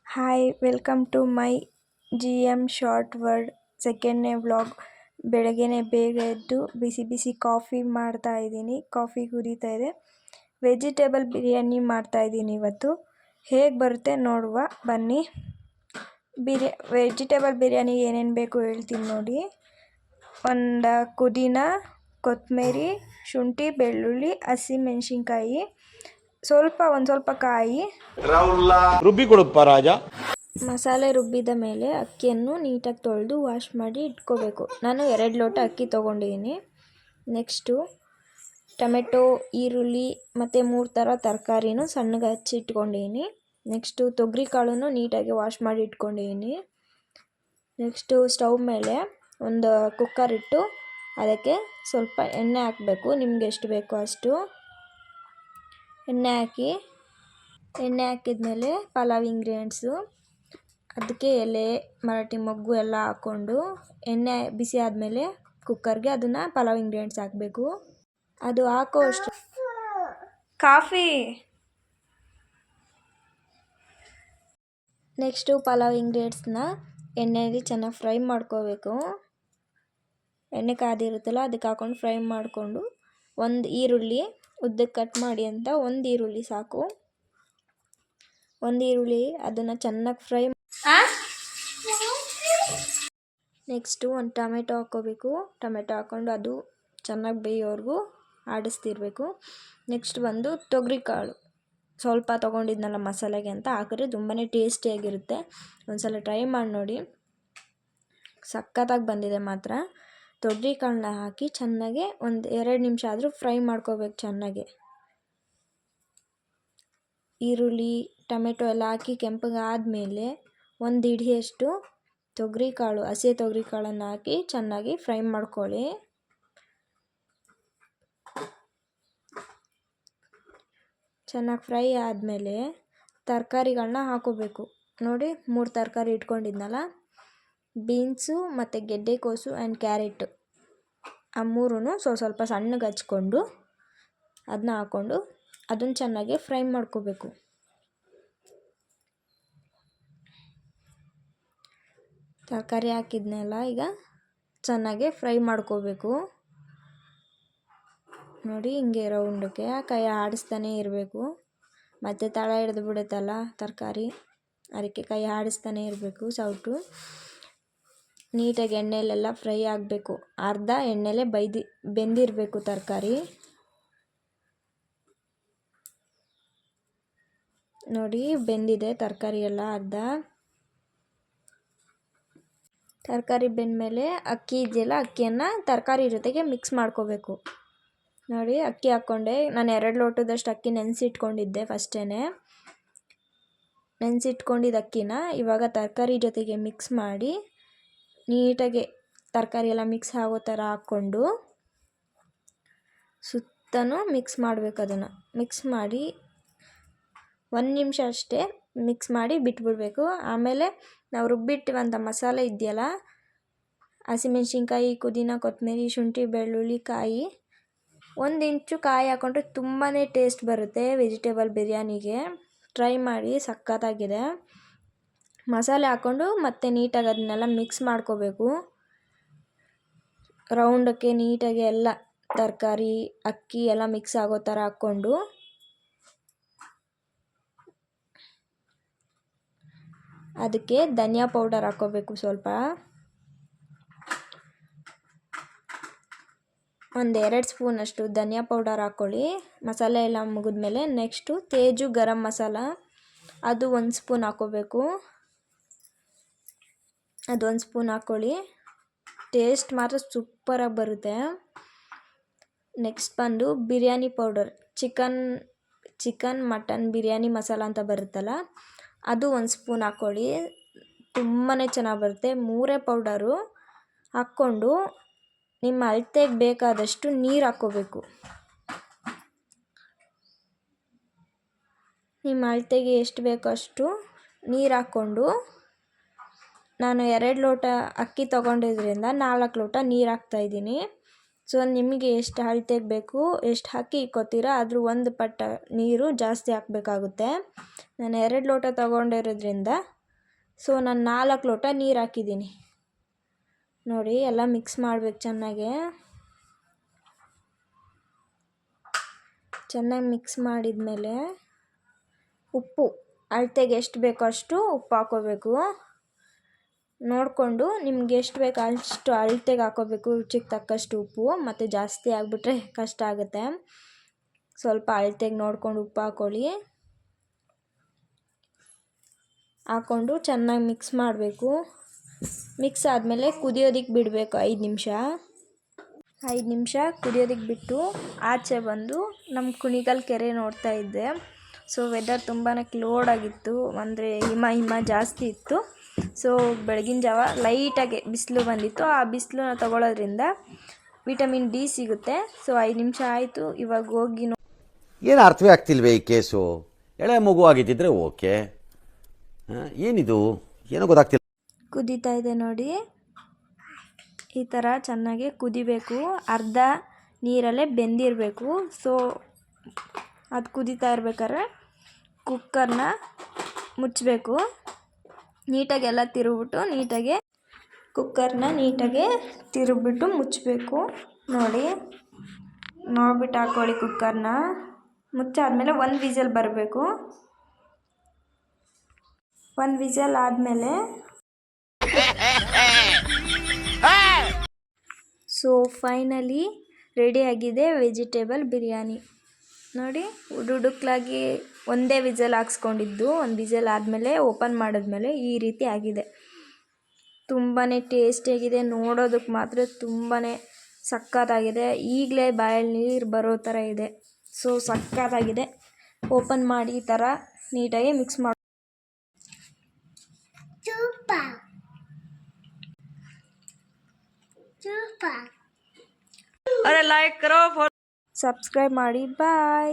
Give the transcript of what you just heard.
Hi welcome to my GM short word ಸೆಕೆಂಡ್ನೇ vlog. ಬೆಳಗ್ಗೆನೇ ಬೇಗ ಎದ್ದು ಬಿಸಿ ಬಿಸಿ ಕಾಫಿ ಮಾಡ್ತಾ ಇದ್ದೀನಿ. ಕಾಫಿ ಕುದೀತಾ ಇದೆ. ವೆಜಿಟೇಬಲ್ ಬಿರಿಯಾನಿ ಮಾಡ್ತಾ ಇದ್ದೀನಿ ಇವತ್ತು. ಹೇಗೆ ಬರುತ್ತೆ ನೋಡುವ ಬನ್ನಿ. ವೆಜಿಟೇಬಲ್ ಬಿರಿಯಾನಿಗೆ ಏನೇನು ಬೇಕು ಹೇಳ್ತೀನಿ ನೋಡಿ. ಒಂದು ಪುದೀನ, ಕೊತ್ತಂಬರಿ, ಶುಂಠಿ, ಬೆಳ್ಳುಳ್ಳಿ, ಹಸಿಮೆಣಸಿನ್ಕಾಯಿ, ಒಂದು ಸ್ವಲ್ಪ ಕಾಯಿ. ರುಬ್ಬಿ ಕೊಡಪ್ಪ ರಾಜ. ಮಸಾಲೆ ರುಬ್ಬಿದ ಮೇಲೆ ಅಕ್ಕಿಯನ್ನು ನೀಟಾಗಿ ತೊಳೆದು ವಾಶ್ ಮಾಡಿ ಇಟ್ಕೋಬೇಕು. ನಾನು 2 ಲೋಟ ಅಕ್ಕಿ ತೊಗೊಂಡಿದ್ದೀನಿ. ನೆಕ್ಸ್ಟು ಟೊಮೆಟೊ, ಈರುಳ್ಳಿ ಮತ್ತು 3 ಥರ ತರಕಾರಿನೂ ಸಣ್ಣಗೆ ಹಚ್ಚಿ ಇಟ್ಕೊಂಡಿದ್ದೀನಿ. ನೆಕ್ಸ್ಟು ತೊಗರಿ ಕಾಳನ್ನು ನೀಟಾಗಿ ವಾಶ್ ಮಾಡಿ ಇಟ್ಕೊಂಡಿದ್ದೀನಿ. ನೆಕ್ಸ್ಟು ಸ್ಟವ್ ಮೇಲೆ ಒಂದು ಕುಕ್ಕರ್ ಇಟ್ಟು ಅದಕ್ಕೆ ಸ್ವಲ್ಪ ಎಣ್ಣೆ ಹಾಕಬೇಕು. ನಿಮ್ಗೆ ಎಷ್ಟು ಬೇಕೋ ಅಷ್ಟು ಎಣ್ಣೆ ಹಾಕಿದ್ಮೇಲೆ ಪಲಾವ್ ಇಂಗ್ರೀಡಿಯೆಂಟ್ಸು, ಅದಕ್ಕೆ ಎಲೆ, ಮರಾಠಿ ಮೊಗ್ಗು ಎಲ್ಲ ಹಾಕ್ಕೊಂಡು ಎಣ್ಣೆ ಬಿಸಿ ಆದಮೇಲೆ ಕುಕ್ಕರ್ಗೆ ಅದನ್ನು ಪಲಾವ್ ಇಂಗ್ರೀಡಿಯೆಂಟ್ಸ್ ಹಾಕಬೇಕು. ಅದು ಹಾಕೋ ಅಷ್ಟು ಕಾಫಿ. ನೆಕ್ಸ್ಟು ಪಲಾವ್ ಇಂಗ್ರೀಡಿಯೆಂಟ್ಸ್ನ ಎಣ್ಣೆಯಲ್ಲಿ ಚೆನ್ನಾಗಿ ಫ್ರೈ ಮಾಡ್ಕೋಬೇಕು. ಎಣ್ಣೆ ಕಾದಿರುತ್ತಲ್ಲ ಅದಕ್ಕೆ ಹಾಕ್ಕೊಂಡು ಫ್ರೈ ಮಾಡಿಕೊಂಡು, ಒಂದು ಈರುಳ್ಳಿ ಉದ್ದಕ್ಕೆ ಕಟ್ ಮಾಡಿ ಅಂತ ಒಂದು ಈರುಳ್ಳಿ ಸಾಕು. ಒಂದು ಈರುಳ್ಳಿ ಅದನ್ನು ಚೆನ್ನಾಗಿ ಫ್ರೈ. ನೆಕ್ಸ್ಟು ಒಂದು ಟೊಮೆಟೊ ಹಾಕ್ಕೋಬೇಕು. ಟೊಮೆಟೊ ಹಾಕ್ಕೊಂಡು ಅದು ಚೆನ್ನಾಗಿ ಬೇಯೋವರೆಗೂ ಆಡಿಸ್ತಿರ್ಬೇಕು. ನೆಕ್ಸ್ಟ್ ಬಂದು ತೊಗರಿ ಕಾಳು ಸ್ವಲ್ಪ ತೊಗೊಂಡಿದ್ನಲ್ಲ ಮಸಾಲೆಗೆ ಅಂತ ಹಾಕಿದ್ರೆ ತುಂಬಾ ಟೇಸ್ಟಿಯಾಗಿರುತ್ತೆ. ಒಂದ್ಸಲ ಟ್ರೈ ಮಾಡಿ ನೋಡಿ, ಸಖತ್ತಾಗಿ ಬಂದಿದೆ ಮಾತ್ರ. ತೊಗರಿ ಕಾಳನ್ನ ಹಾಕಿ ಚೆನ್ನಾಗಿ ಒಂದು 2 ನಿಮಿಷ ಆದರೂ ಫ್ರೈ ಮಾಡ್ಕೋಬೇಕು ಚೆನ್ನಾಗಿ. ಈರುಳ್ಳಿ ಟೊಮೆಟೊ ಎಲ್ಲ ಹಾಕಿ ಕೆಂಪಗೆ ಆದಮೇಲೆ ಒಂದು ಹಿಡಿಯಷ್ಟು ಹಸಿ ತೊಗರಿ ಕಾಳನ್ನು ಹಾಕಿ ಚೆನ್ನಾಗಿ ಫ್ರೈ ಮಾಡ್ಕೊಳ್ಳಿ. ಚೆನ್ನಾಗಿ ಫ್ರೈ ಆದಮೇಲೆ ತರಕಾರಿಗಳನ್ನ ಹಾಕೋಬೇಕು. ನೋಡಿ 3 ತರಕಾರಿ ಇಟ್ಕೊಂಡಿದ್ನಲ್ಲ, ಬೀನ್ಸು ಮತ್ತು ಗೆಡ್ಡೆಕೋಸು ಆ್ಯಂಡ್ ಕ್ಯಾರೆಟು, ಆ 3 ಸ್ವಲ್ಪ ಸಣ್ಣಗೆ ಹಚ್ಕೊಂಡು ಅದನ್ನ ಹಾಕ್ಕೊಂಡು ಅದನ್ನು ಚೆನ್ನಾಗಿ ಫ್ರೈ ಮಾಡ್ಕೋಬೇಕು. ತರಕಾರಿ ಹಾಕಿದ್ನೆಲ್ಲ ಈಗ ಚೆನ್ನಾಗಿ ಫ್ರೈ ಮಾಡ್ಕೋಬೇಕು. ನೋಡಿ ಹಿಂಗೆ ರೌಂಡಕ್ಕೆ ಕೈ ಆಡಿಸ್ತಾನೆ ಇರಬೇಕು. ಮತ್ತು ತಳ ಹಿಡಿದು ಬಿಡುತ್ತಲ್ಲ ತರಕಾರಿ, ಅದಕ್ಕೆ ಕೈ ಆಡಿಸ್ತಾನೆ ಇರಬೇಕು. ಸೌಟು ನೀಟಾಗಿ ಎಣ್ಣೆಯಲ್ಲೆಲ್ಲ ಫ್ರೈ ಆಗಬೇಕು. ಅರ್ಧ ಎಣ್ಣೆಲೇ ಬೆಂದಿರಬೇಕು ತರಕಾರಿ. ನೋಡಿ ಬೆಂದಿದೆ ತರಕಾರಿ ಎಲ್ಲ ಅರ್ಧ. ತರಕಾರಿ ಬೆಂದಮೇಲೆ ಅಕ್ಕಿ ಇದೆಯಲ್ಲ, ಅಕ್ಕಿಯನ್ನು ತರಕಾರಿ ಜೊತೆಗೆ ಮಿಕ್ಸ್ ಮಾಡ್ಕೋಬೇಕು. ನೋಡಿ ಅಕ್ಕಿ ಹಾಕ್ಕೊಂಡೆ. ನಾನು 2 ಲೋಟದಷ್ಟು ಅಕ್ಕಿ ನೆನೆಸಿಟ್ಕೊಂಡಿದ್ದೆ ಫಸ್ಟೇ. ನೆನೆಸಿಟ್ಕೊಂಡಿದ್ದ ಅಕ್ಕಿನ ಇವಾಗ ತರಕಾರಿ ಜೊತೆಗೆ ಮಿಕ್ಸ್ ಮಾಡಿ ನೀಟಾಗಿ ತರಕಾರಿ ಎಲ್ಲ ಮಿಕ್ಸ್ ಆಗೋ ಥರ ಹಾಕ್ಕೊಂಡು ಸುತ್ತಲೂ ಮಿಕ್ಸ್ ಮಾಡಬೇಕು. ಅದನ್ನು ಮಿಕ್ಸ್ ಮಾಡಿ 1 ನಿಮಿಷ ಅಷ್ಟೇ ಮಿಕ್ಸ್ ಮಾಡಿ ಬಿಟ್ಬಿಡಬೇಕು. ಆಮೇಲೆ ನಾವು ರುಬ್ಬಿಟ್ಟಿರುವಂಥ ಮಸಾಲೆ ಇದೆಯಲ್ಲ, ಹಸಿಮೆಣ್ಸಿನ್ಕಾಯಿ, ಪುದೀನ, ಕೊತ್ತಂಬರಿ, ಶುಂಠಿ, ಬೆಳ್ಳುಳ್ಳಿ, ಕಾಯಿ, 1 ಇಂಚು ಕಾಯಿ ಹಾಕ್ಕೊಂಡ್ರೆ ತುಂಬಾ ಟೇಸ್ಟ್ ಬರುತ್ತೆ ವೆಜಿಟೇಬಲ್ ಬಿರಿಯಾನಿಗೆ. ಟ್ರೈ ಮಾಡಿ, ಸಖತ್ತಾಗಿದೆ. ಮಸಾಲೆ ಹಾಕ್ಕೊಂಡು ಮತ್ತೆ ನೀಟಾಗಿ ಅದನ್ನೆಲ್ಲ ಮಿಕ್ಸ್ ಮಾಡ್ಕೋಬೇಕು. ರೌಂಡಕ್ಕೆ ನೀಟಾಗಿ ಎಲ್ಲ ತರಕಾರಿ ಅಕ್ಕಿ ಎಲ್ಲ ಮಿಕ್ಸ್ ಆಗೋ ಥರ ಹಾಕ್ಕೊಂಡು ಅದಕ್ಕೆ ಧನಿಯಾ ಪೌಡರ್ ಹಾಕ್ಕೋಬೇಕು. ಸ್ವಲ್ಪ ಒಂದು 2 ಸ್ಪೂನಷ್ಟು ಧನಿಯಾ ಪೌಡರ್ ಹಾಕ್ಕೊಳ್ಳಿ. ಮಸಾಲೆ ಎಲ್ಲ ಮುಗಿದ್ಮೇಲೆ ನೆಕ್ಸ್ಟು ತೇಜು ಗರಂ ಮಸಾಲ, ಅದು 1 ಸ್ಪೂನ್ ಹಾಕ್ಕೋಬೇಕು. ಅದು 1 ಸ್ಪೂನ್ ಹಾಕ್ಕೊಳ್ಳಿ. ಟೇಸ್ಟ್ ಮಾತ್ರ ಸೂಪರಾಗಿ ಬರುತ್ತೆ. ನೆಕ್ಸ್ಟ್ ಬಂದು biryani powder, chicken mutton biryani masala ಅಂತ ಬರುತ್ತಲ್ಲ, ಅದು 1 ಸ್ಪೂನ್ ಹಾಕ್ಕೊಳ್ಳಿ. ತುಂಬಾ ಚೆನ್ನಾಗಿ ಬರುತ್ತೆ. 3 ಪೌಡರು ಹಾಕ್ಕೊಂಡು ನಿಮ್ಮ ಅಳತೆಗೆ ಬೇಕಾದಷ್ಟು ನೀರು ಹಾಕ್ಕೋಬೇಕು. ನಿಮ್ಮ ಅಳತೆಗೆ ಎಷ್ಟು ಬೇಕೋ ಅಷ್ಟು ನೀರು ಹಾಕ್ಕೊಂಡು, ನಾನು 2 ಲೋಟ ಅಕ್ಕಿ ತೊಗೊಂಡಿದ್ರಿಂದ 4 ಲೋಟ ನೀರು ಹಾಕ್ತಾಯಿದ್ದೀನಿ. ಸೊ ನಿಮಗೆ ಎಷ್ಟು ಅಳತೆಗೆ ಬೇಕು, ಎಷ್ಟು ಅಕ್ಕಿ ಇಕ್ಕೋತೀರಾ ಅದ್ರ 1 ಪಟ್ಟು ನೀರು ಜಾಸ್ತಿ ಹಾಕಬೇಕಾಗುತ್ತೆ. ನಾನು 2 ಲೋಟ ತೊಗೊಂಡಿರೋದ್ರಿಂದ ಸೊ ನಾನು 4 ಲೋಟ ನೀರು ಹಾಕಿದ್ದೀನಿ. ನೋಡಿ ಎಲ್ಲ ಮಿಕ್ಸ್ ಮಾಡಬೇಕು ಚೆನ್ನಾಗಿ ಮಿಕ್ಸ್ ಮಾಡಿದ್ಮೇಲೆ ಉಪ್ಪು ಅಳತೆಗೆ ಎಷ್ಟು ಬೇಕೋ ಅಷ್ಟು ಉಪ್ಪು ಹಾಕೋಬೇಕು. ನೋಡಿಕೊಂಡು ನಿಮ್ಗೆ ಎಷ್ಟು ಬೇಕು ಅಷ್ಟು ಅಳತೆಗೆ ಹಾಕೋಬೇಕು. ರುಚಿಗೆ ತಕ್ಕಷ್ಟು ಉಪ್ಪು, ಮತ್ತು ಜಾಸ್ತಿ ಆಗಿಬಿಟ್ರೆ ಕಷ್ಟ ಆಗುತ್ತೆ. ಸ್ವಲ್ಪ ಅಳತೆಗೆ ನೋಡ್ಕೊಂಡು ಉಪ್ಪು ಹಾಕ್ಕೊಂಡು ಚೆನ್ನಾಗಿ ಮಿಕ್ಸ್ ಮಾಡಬೇಕು. ಮಿಕ್ಸ್ ಆದಮೇಲೆ ಕುದಿಯೋದಕ್ಕೆ ಬಿಡಬೇಕು 5 ನಿಮಿಷ. 5 ನಿಮಿಷ ಕುದಿಯೋದಕ್ಕೆ ಬಿಟ್ಟು ಆಚೆ ಬಂದು ನಮ್ಮ ಕುಣಿಗಲ್ ಕೆರೆ ನೋಡ್ತಾ ಇದ್ದೆ. ಸೊ ವೆದರ್ ತುಂಬಾ ಕ್ಲೋಡ್ ಆಗಿತ್ತು, ಅಂದರೆ ಹಿಮ ಜಾಸ್ತಿ ಇತ್ತು. ಸೊ ಬೆಳಗಿನ ಜಾವ ಲೈಟಾಗಿ ಬಿಸಿಲು ಬಂದಿತ್ತು. ಆ ಬಿಸಿಲನ್ನ ತಗೊಳ್ಳೋದ್ರಿಂದ ವಿಟಮಿನ್ ಡಿ ಸಿಗುತ್ತೆ. ಸೊ 5 ನಿಮಿಷ ಆಯಿತು. ಇವಾಗ ಹೋಗಿ ಏನು ಅರ್ಥವೇ ಆಗ್ತಿಲ್ವೇ ಈ ಕೇಸು? ಎಳೆ ಮಗು ಆಗಿದ್ದಿದ್ರೆ ಓಕೆ, ಏನಿದು ಏನೋ ಗೊತ್ತಾಗ್ತಿಲ್ಲ. ಕುದೀತಾ ಇದೆ ನೋಡಿ, ಈ ಥರ ಚೆನ್ನಾಗಿ ಕುದಿಬೇಕು. ಅರ್ಧ ನೀರಲ್ಲೇ ಬೆಂದಿರಬೇಕು. ಸೊ ಅದು ಕುದೀತಾ ಇರ್ಬೇಕಾದ್ರೆ ಕುಕ್ಕರ್ನ ಮುಚ್ಚಬೇಕು. ನೀಟಾಗಿ ಎಲ್ಲ ತಿರುಗಿಬಿಟ್ಟು ಕುಕ್ಕರ್ನ ನೀಟಾಗಿ ತಿರುಗಿಬಿಟ್ಟು ಮುಚ್ಚಬೇಕು. ನೋಡ್ಬಿಟ್ಟು ಹಾಕ್ಕೊಳ್ಳಿ ಕುಕ್ಕರ್ನ. ಮುಚ್ಚಾದ್ಮೇಲೆ 1 ವಿಸಲ್ ಬರಬೇಕು. 1 ವಿಸಲ್ ಆದಮೇಲೆ ಸೊ ಫೈನಲಿ ರೆಡಿಯಾಗಿದೆ ವೆಜಿಟೇಬಲ್ ಬಿರಿಯಾನಿ. ನೋಡಿ ಉಡುಕ್ಲಾಗಿ ಒಂದೇ ವಿಸಲ್ ಹಾಕ್ಸ್ಕೊಂಡಿದ್ದು. 1 ವಿಸಲ್ ಆದಮೇಲೆ ಓಪನ್ ಮಾಡಿದ್ಮೇಲೆ ಈ ರೀತಿ ಆಗಿದೆ. ತುಂಬಾ ಟೇಸ್ಟಿಯಾಗಿದೆ. ನೋಡೋದಕ್ಕೆ ಮಾತ್ರ ತುಂಬಾ ಸಕ್ಕತ್ತಾಗಿದೆ. ಈಗಲೇ ಬಾಯಲ್ಲಿ ನೀರು ಬರೋ ಥರ ಇದೆ. ಸೊ ಸಕ್ಕತ್ತಾಗಿದೆ. ಓಪನ್ ಮಾಡಿ ಈ ಥರ ನೀಟಾಗಿ ಮಿಕ್ಸ್ ಮಾಡಿ ಸಬ್ಸ್ಕ್ರೈಬ್ ಮಾಡಿ. ಬಾಯ್.